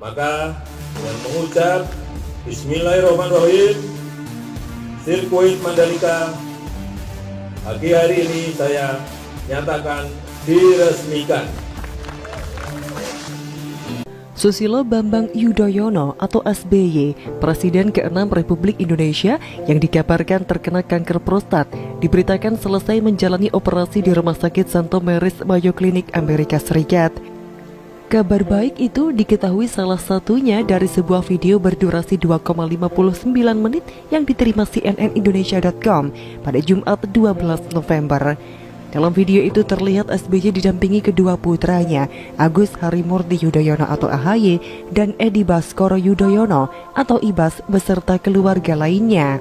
Maka dengan mengucap Bismillahirrahmanirrahim, sirkuit Mandalika pagi hari ini saya nyatakan diresmikan. Susilo Bambang Yudhoyono atau SBY, Presiden ke-6 Republik Indonesia yang dikabarkan terkena kanker prostat, diberitakan selesai menjalani operasi di Rumah Sakit St. Mary's Mayo Clinic Amerika Serikat. Kabar baik itu diketahui salah satunya dari sebuah video berdurasi 2,59 menit yang diterima cnnindonesia.com pada Jumat 12 November. Dalam video itu terlihat SBY didampingi kedua putranya, Agus Harimurti Yudhoyono atau AHY dan Edi Baskoro Yudhoyono atau Ibas beserta keluarga lainnya.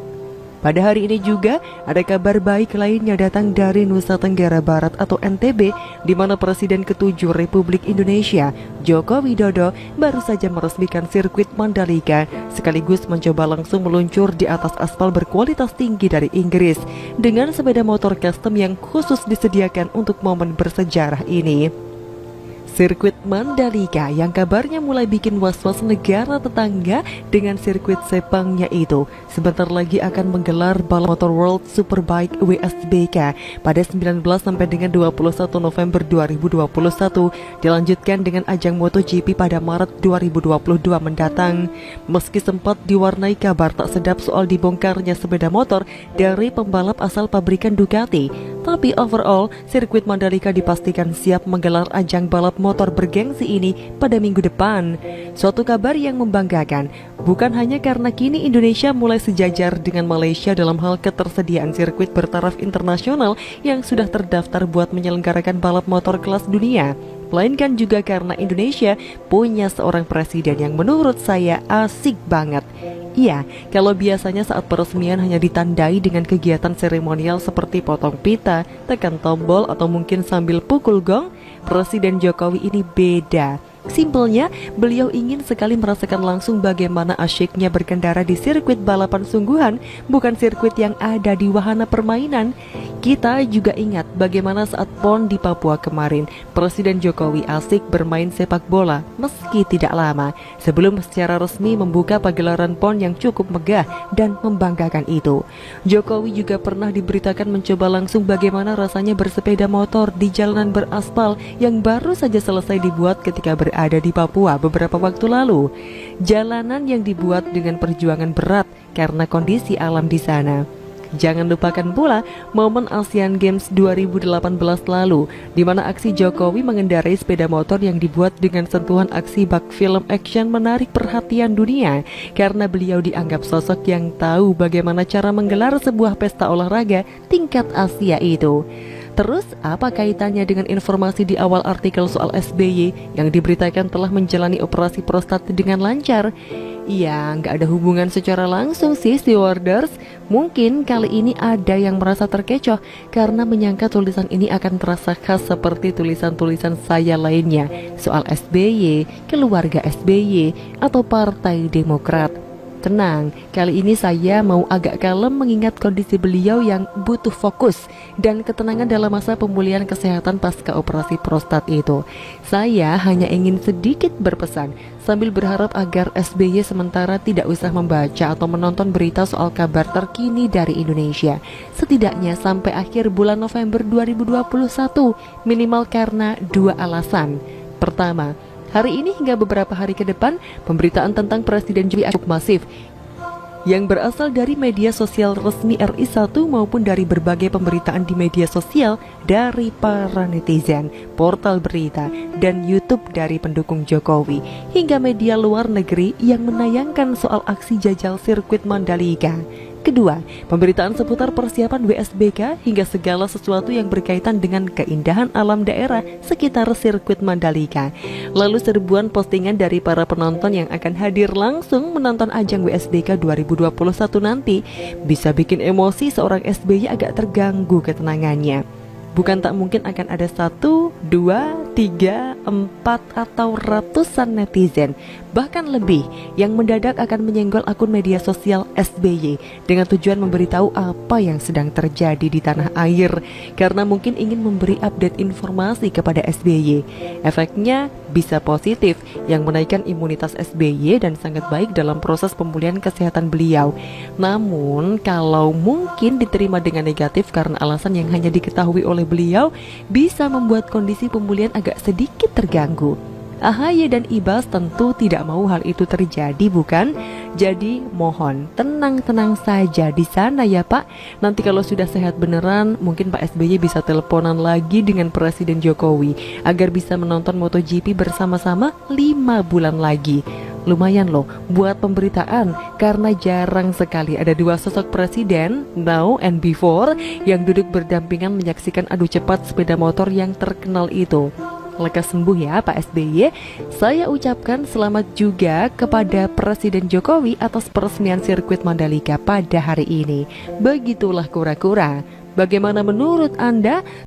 Pada hari ini juga ada kabar baik lainnya datang dari Nusa Tenggara Barat atau NTB, di mana Presiden ke-7 Republik Indonesia, Joko Widodo, baru saja meresmikan sirkuit Mandalika sekaligus mencoba langsung meluncur di atas aspal berkualitas tinggi dari Inggris dengan sepeda motor custom yang khusus disediakan untuk momen bersejarah ini. Sirkuit Mandalika yang kabarnya mulai bikin was-was negara tetangga dengan sirkuit Sepangnya itu sebentar lagi akan menggelar balap Motor World Superbike WSBK pada 19 sampai dengan 21 November 2021, dilanjutkan dengan ajang MotoGP pada Maret 2022 mendatang. Meski sempat diwarnai kabar tak sedap soal dibongkarnya sepeda motor dari pembalap asal pabrikan Ducati, tapi overall sirkuit Mandalika dipastikan siap menggelar ajang balap motor bergengsi ini pada minggu depan. Suatu kabar yang membanggakan, bukan hanya karena kini Indonesia mulai sejajar dengan Malaysia dalam hal ketersediaan sirkuit bertaraf internasional yang sudah terdaftar buat menyelenggarakan balap motor kelas dunia, melainkan juga karena Indonesia punya seorang presiden yang menurut saya asik banget. Iya, kalau biasanya saat peresmian hanya ditandai dengan kegiatan seremonial seperti potong pita, tekan tombol, atau mungkin sambil pukul gong, Presiden Jokowi ini beda. Simpelnya, beliau ingin sekali merasakan langsung bagaimana asyiknya berkendara di sirkuit balapan sungguhan, bukan sirkuit yang ada di wahana permainan. Kita juga ingat bagaimana saat PON di Papua kemarin, Presiden Jokowi asik bermain sepak bola meski tidak lama, sebelum secara resmi membuka pagelaran PON yang cukup megah dan membanggakan itu. Jokowi juga pernah diberitakan mencoba langsung bagaimana rasanya bersepeda motor di jalanan beraspal yang baru saja selesai dibuat ketika berada di Papua beberapa waktu lalu. Jalanan yang dibuat dengan perjuangan berat karena kondisi alam di sana. Jangan lupakan pula momen Asian Games 2018 lalu, di mana aksi Jokowi mengendarai sepeda motor yang dibuat dengan sentuhan aksi bak film action menarik perhatian dunia karena beliau dianggap sosok yang tahu bagaimana cara menggelar sebuah pesta olahraga tingkat Asia itu. Terus, apa kaitannya dengan informasi di awal artikel soal SBY yang diberitakan telah menjalani operasi prostat dengan lancar? Ya, nggak ada hubungan secara langsung sih, stewarders. Mungkin kali ini ada yang merasa terkecoh karena menyangka tulisan ini akan terasa khas seperti tulisan-tulisan saya lainnya soal SBY, keluarga SBY, atau Partai Demokrat. Tenang, kali ini saya mau agak kalem mengingat kondisi beliau yang butuh fokus dan ketenangan dalam masa pemulihan kesehatan pasca operasi prostat itu. Saya hanya ingin sedikit berpesan sambil berharap agar SBY sementara tidak usah membaca atau menonton berita soal kabar terkini dari Indonesia, setidaknya sampai akhir bulan November 2021, minimal karena dua alasan. Pertama, hari ini hingga beberapa hari ke depan, pemberitaan tentang Presiden Jokowi cukup masif yang berasal dari media sosial resmi RI1 maupun dari berbagai pemberitaan di media sosial dari para netizen, portal berita, dan YouTube dari pendukung Jokowi, hingga media luar negeri yang menayangkan soal aksi jajal sirkuit Mandalika. Kedua, pemberitaan seputar persiapan WSBK hingga segala sesuatu yang berkaitan dengan keindahan alam daerah sekitar sirkuit Mandalika. Lalu serbuan postingan dari para penonton yang akan hadir langsung menonton ajang WSBK 2021 nanti bisa bikin emosi seorang SBY agak terganggu ketenangannya. Bukan tak mungkin akan ada 1, 2, 3, 4 atau ratusan netizen, bahkan lebih, yang mendadak akan menyenggol akun media sosial SBY dengan tujuan memberitahu apa yang sedang terjadi di tanah air, karena mungkin ingin memberi update informasi kepada SBY. Efeknya, bisa positif yang menaikkan imunitas SBY dan sangat baik dalam proses pemulihan kesehatan beliau. Namun kalau mungkin diterima dengan negatif karena alasan yang hanya diketahui oleh beliau, bisa membuat kondisi pemulihan agak sedikit terganggu. AHY dan Ibas tentu tidak mau hal itu terjadi, bukan? Jadi mohon tenang-tenang saja di sana ya Pak. Nanti kalau sudah sehat beneran, mungkin Pak SBY bisa teleponan lagi dengan Presiden Jokowi agar bisa menonton MotoGP bersama-sama 5 bulan lagi. Lumayan loh buat pemberitaan, karena jarang sekali ada dua sosok presiden, now and before, yang duduk berdampingan menyaksikan adu cepat sepeda motor yang terkenal itu. Lekas sembuh ya Pak SBY. Saya ucapkan selamat juga kepada Presiden Jokowi atas peresmian sirkuit Mandalika pada hari ini. Begitulah kura-kura. Bagaimana menurut Anda?